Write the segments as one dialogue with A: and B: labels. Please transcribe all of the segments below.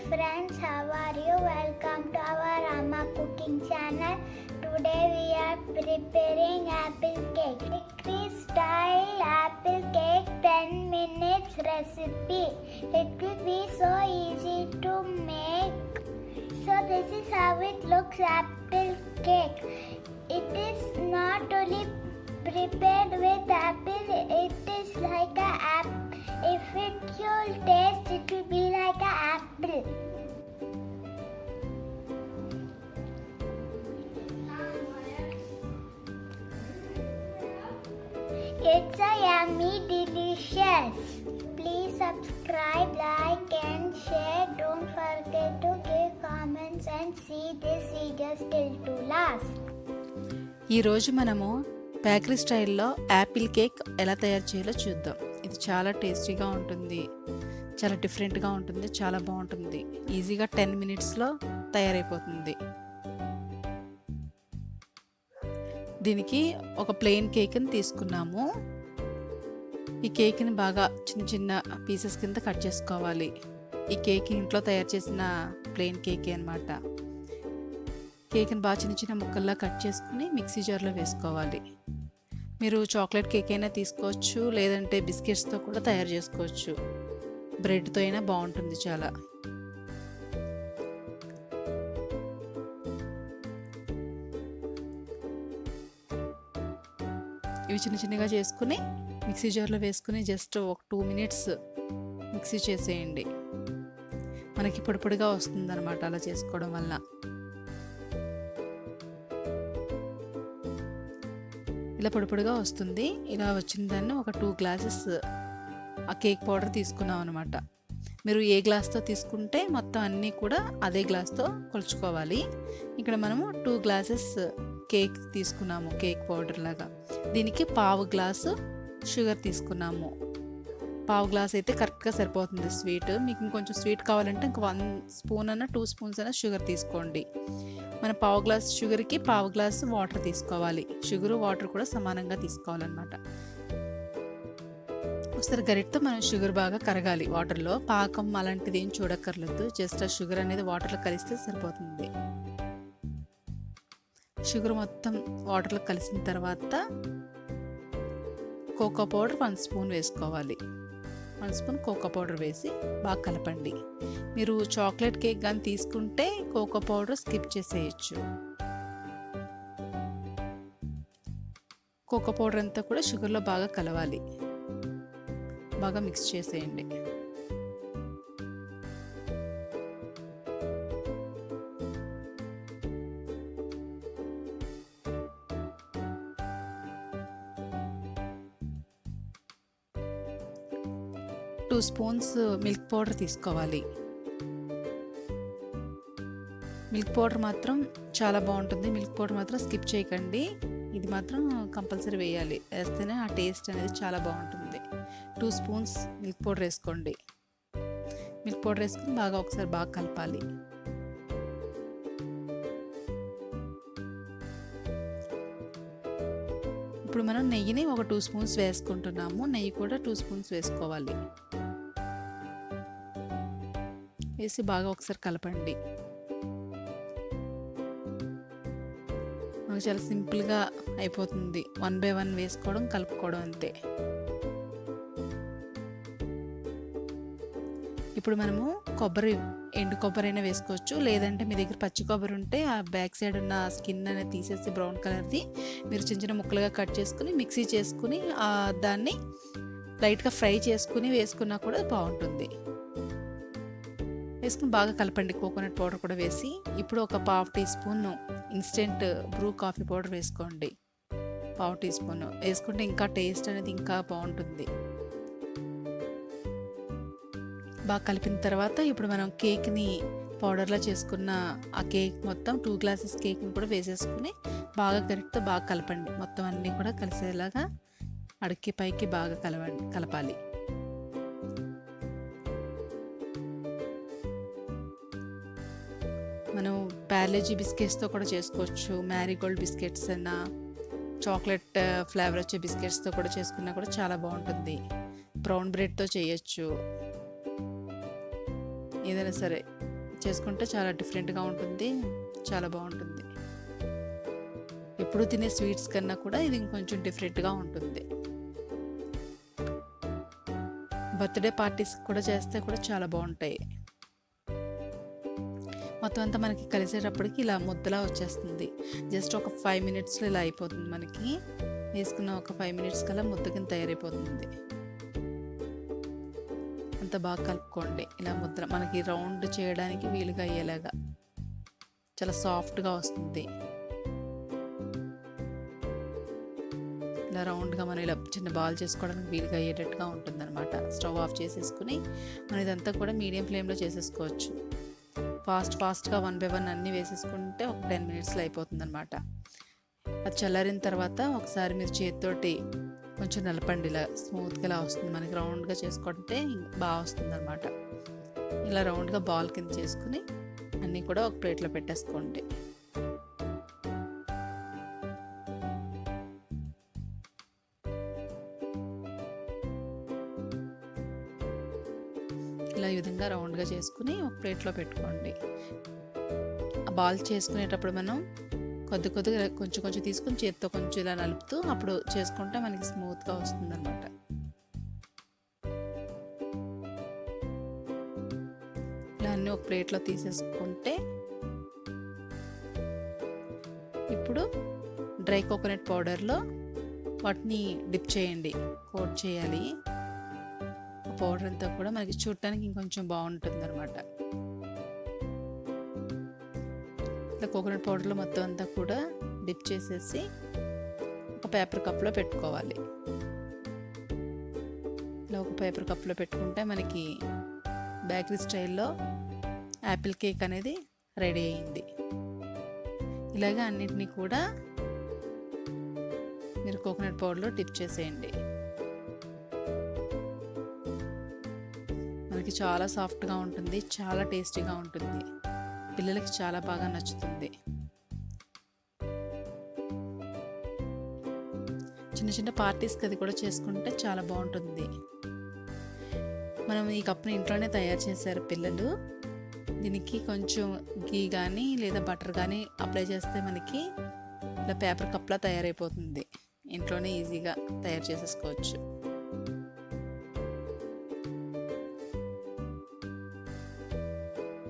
A: friends, how are you? Welcome to our Amma cooking channel. Today we are preparing apple cake. Bakery style apple cake 10 minutes recipe. It will be so easy to make. So this is how it looks, apple cake. It is not only prepared with apple, it is like a apple. If you'll taste, it will be like an apple. It's a yummy, delicious. Please subscribe, like and share. Don't forget to give comments and see this video till to last.
B: ఈ రోజు మనము bakery స్టైల్లో Apple cake ఎలా తయారు చేయాలో చూద్దాం. ఇది చాలా టేస్టీగా ఉంటుంది, చాలా డిఫరెంట్గా ఉంటుంది, చాలా బాగుంటుంది. ఈజీగా 10 మినిట్స్లో తయారైపోతుంది. దీనికి ఒక ప్లెయిన్ కేక్ని తీసుకున్నాము. ఈ కేక్ని బాగా చిన్న చిన్న పీసెస్ కింద కట్ చేసుకోవాలి. ఈ కేక్ ఇంట్లో తయారు చేసిన ప్లెయిన్ కేక్ అన్నమాట. కేక్ని బాగా చిన్న చిన్న ముక్కల్లా కట్ చేసుకుని మిక్సీ జార్లో వేసుకోవాలి. మీరు చాక్లెట్ కేక్ అయినా తీసుకోవచ్చు, లేదంటే బిస్కెట్స్తో కూడా తయారు చేసుకోవచ్చు. బ్రెడ్తో అయినా బాగుంటుంది చాలా. ఇవి చిన్న చిన్నగా చేసుకుని మిక్సీ జార్లో వేసుకుని జస్ట్ ఒక 2 మినిట్స్ మిక్సీ చేసేయండి. మనకి పొడి పొడిగా వస్తుంది అనమాట అలా చేసుకోవడం వల్ల. ఇలా పొడి పొడిగా వస్తుంది. ఇలా వచ్చిన దాన్ని ఒక 2 గ్లాసెస్ ఆ కేక్ పౌడర్ తీసుకున్నాం అనమాట. మీరు ఏ గ్లాస్తో తీసుకుంటే మొత్తం అన్నీ కూడా అదే గ్లాస్తో కొలుచుకోవాలి. ఇక్కడ మనము 2 గ్లాసెస్ కేక్ తీసుకున్నాము, కేక్ పౌడర్ లాగా. దీనికి 1/2 గ్లాసు షుగర్ తీసుకున్నాము. 1/2 గ్లాస్ అయితే కరెక్ట్గా సరిపోతుంది స్వీట్. మీకు ఇంకొంచెం స్వీట్ కావాలంటే ఇంక 1 స్పూన్ అన్న 2 స్పూన్స్ అయినా షుగర్ తీసుకోండి. మన 1/2 గ్లాస్ షుగర్కి 1/2 గ్లాస్ వాటర్ తీసుకోవాలి. షుగరు వాటర్ కూడా సమానంగా తీసుకోవాలన్నమాట. ఒకసారి గరిటతో మనం షుగర్ బాగా కరగాలి వాటర్లో. పాకం అలాంటిది ఏం చూడక్కర్లేదు, జస్ట్ ఆ షుగర్ అనేది వాటర్లో కలిస్తే సరిపోతుంది. షుగర్ మొత్తం వాటర్లో కలిసిన తర్వాత కోకో పౌడర్ 1 స్పూన్ వేసుకోవాలి. 1 స్పూన్ కోకో పౌడర్ వేసి బాగా కలపండి. మీరు చాక్లెట్ కేక్ కానీ తీసుకుంటే కోకో పౌడర్ స్కిప్ చేసేయచ్చు. కోకో పౌడర్ అంతా కూడా షుగర్లో బాగా కలవాలి. బాగా మిక్స్ చేసేయండి. టూ స్పూన్స్ మిల్క్ పౌడర్ తీసుకోవాలి. మిల్క్ పౌడర్ మాత్రం చాలా బాగుంటుంది. మిల్క్ పౌడర్ మాత్రం స్కిప్ చేయకండి. ఇది మాత్రం కంపల్సరీ వేయాలి. వేస్తేనే ఆ టేస్ట్ అనేది చాలా బాగుంటుంది. 2 స్పూన్స్ మిల్క్ పౌడర్ వేసుకోండి. మిల్క్ పౌడర్ వేసుకుని బాగా ఒకసారి బాగా కలపాలి. ఇప్పుడు మనం నెయ్యిని ఒక 2 స్పూన్స్ వేసుకుంటున్నాము. నెయ్యి కూడా 2 స్పూన్స్ వేసుకోవాలి. వేసి బాగా ఒకసారి కలపండి. మనకు చాలా సింపుల్గా అయిపోతుంది. 1 బై 1 వేసుకోవడం, కలుపుకోవడం అంతే. ఇప్పుడు మనము ఎండు కొబ్బరి అయినా వేసుకోవచ్చు, లేదంటే మీ దగ్గర పచ్చి కొబ్బరి ఉంటే ఆ బ్యాక్ సైడ్ ఉన్న స్కిన్ అనేది తీసేసి బ్రౌన్ కలర్ది మీరు చిన్న చిన్న ముక్కలుగా కట్ చేసుకుని మిక్సీ చేసుకుని దాన్ని లైట్గా ఫ్రై చేసుకుని వేసుకున్నా కూడా బాగుంటుంది. వేసుకుని బాగా కలపండి. కోకోనట్ పౌడర్ కూడా వేసి ఇప్పుడు ఒక 1/2 teaspoon instant Bru coffee powder వేసుకోండి. 1/2 టీ స్పూన్ వేసుకుంటే ఇంకా టేస్ట్ అనేది ఇంకా బాగుంటుంది. బాగా కలిపిన తర్వాత ఇప్పుడు మనం కేక్ని పౌడర్లా చేసుకున్న ఆ కేక్ మొత్తం 2 గ్లాసెస్ కేక్ని కూడా వేసేసుకుని బాగా గరిటతో బాగా కలపండి. మొత్తం అన్నీ కూడా కలిసేలాగా అడికి పైకి బాగా కలపాలి. మనం పార్లేజీ బిస్కెట్స్తో కూడా చేసుకోవచ్చు. మ్యారీగోల్డ్ బిస్కెట్స్ అన్నా, చాక్లెట్ ఫ్లేవర్ వచ్చే బిస్కెట్స్తో కూడా చేసుకున్నా కూడా చాలా బాగుంటుంది. బ్రౌన్ బ్రెడ్తో చేయొచ్చు. ఏదైనా సరే చేసుకుంటే చాలా డిఫరెంట్గా ఉంటుంది, చాలా బాగుంటుంది. ఎప్పుడు తినే స్వీట్స్ కన్నా కూడా ఇది ఇంకొంచెం డిఫరెంట్గా ఉంటుంది. బర్త్డే పార్టీస్ కూడా చేస్తే కూడా చాలా బాగుంటాయి. మొత్తం అంతా మనకి కలిసేటప్పటికి ఇలా ముద్దలా వచ్చేస్తుంది. జస్ట్ ఒక 5 మినిట్స్లో ఇలా అయిపోతుంది. మనకి వేసుకున్న ఒక 5 మినిట్స్ కల్లా ముద్ద కింద తయారైపోతుంది. అంత బాగా కలుపుకోండి. ఇలా ముద్ద మనకి రౌండ్ చేయడానికి వీలుగా అయ్యేలాగా చాలా సాఫ్ట్గా వస్తుంది. ఇలా రౌండ్గా మనం ఇలా చిన్న బాల్ చేసుకోవడానికి వీలుగా అయ్యేటట్టుగా ఉంటుందన్నమాట. స్టవ్ ఆఫ్ చేసేసుకుని మనం ఇదంతా కూడా మీడియం ఫ్లేమ్లో చేసేసుకోవచ్చు. ఫాస్ట్గా 1 by 1 అన్నీ వేసేసుకుంటే ఒక 10 మినిట్స్లో అయిపోతుంది అనమాట. అది చల్లారిన తర్వాత ఒకసారి మీరు చేతితోటి కొంచెం నలపండి. ఇలా స్మూత్గా ఇలా వస్తుంది. మనకి రౌండ్గా చేసుకుంటే బాగా వస్తుంది అనమాట. ఇలా రౌండ్గా బాల్ కింద చేసుకుని అన్నీ కూడా ఒక ప్లేట్లో పెట్టేసుకోండి. ఇలా ఈ విధంగా రౌండ్గా చేసుకుని ఒక ప్లేట్లో పెట్టుకోండి. ఆ బాల్ చేసుకునేటప్పుడు మనం కొద్దిగా కొంచెం తీసుకుని చేతితో కొంచెం ఇలా నలుపుతూ అప్పుడు చేసుకుంటే మనకి స్మూత్గా వస్తుంది అనమాట. ఇలా అన్నీ ఒక ప్లేట్లో తీసేసుకుంటే ఇప్పుడు డ్రై కోకోనట్ పౌడర్లో వాటిని డిప్ చేయండి, కోట్ చేయాలి. పౌడర్ అంతా కూడా మనకి చూడటానికి ఇంకొంచెం బాగుంటుంది అనమాట. ఇలా కోకోనట్ పౌడర్లో మొత్తం అంతా కూడా డిప్ చేసేసి ఒక పేపర్ కప్లో పెట్టుకోవాలి. ఇలా ఒక పేపర్ కప్లో పెట్టుకుంటే మనకి బేకరీ స్టైల్లో యాపిల్ కేక్ అనేది రెడీ అయింది. ఇలాగే అన్నిటినీ కూడా మీరు కోకోనట్ పౌడర్లో డిప్ చేసేయండి. మనకి చాలా సాఫ్ట్గా ఉంటుంది, చాలా టేస్టీగా ఉంటుంది. పిల్లలకి చాలా బాగా నచ్చుతుంది. చిన్న పార్టీస్కి అది కూడా చేసుకుంటే చాలా బాగుంటుంది. మనం ఈ కప్ని ఇంట్లోనే తయారు చేశారు పిల్లలు. దీనికి కొంచెం ఘీ కానీ లేదా బటర్ కానీ అప్లై చేస్తే మనకి ఇలా పేపర్ కప్లా తయారైపోతుంది. ఇంట్లోనే ఈజీగా తయారు చేసేసుకోవచ్చు.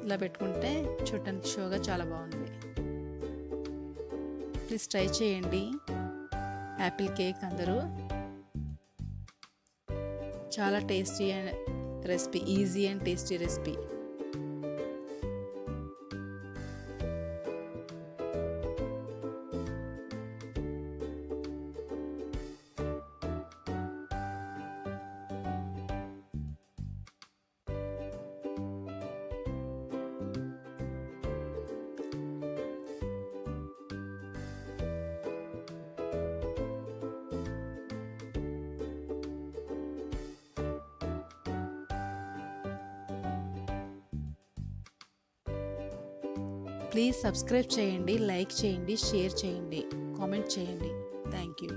B: ఇలా పెట్టుకుంటే చూడటానికి షోగా చాలా బాగుంది. ప్లీజ్ ట్రై చేయండి యాపిల్ కేక్ అందరూ. చాలా tasty and recipe, easy and tasty recipe. Please subscribe చేయండి, లైక్ చేయండి, షేర్ చేయండి, కామెంట్ చేయండి. Thank you.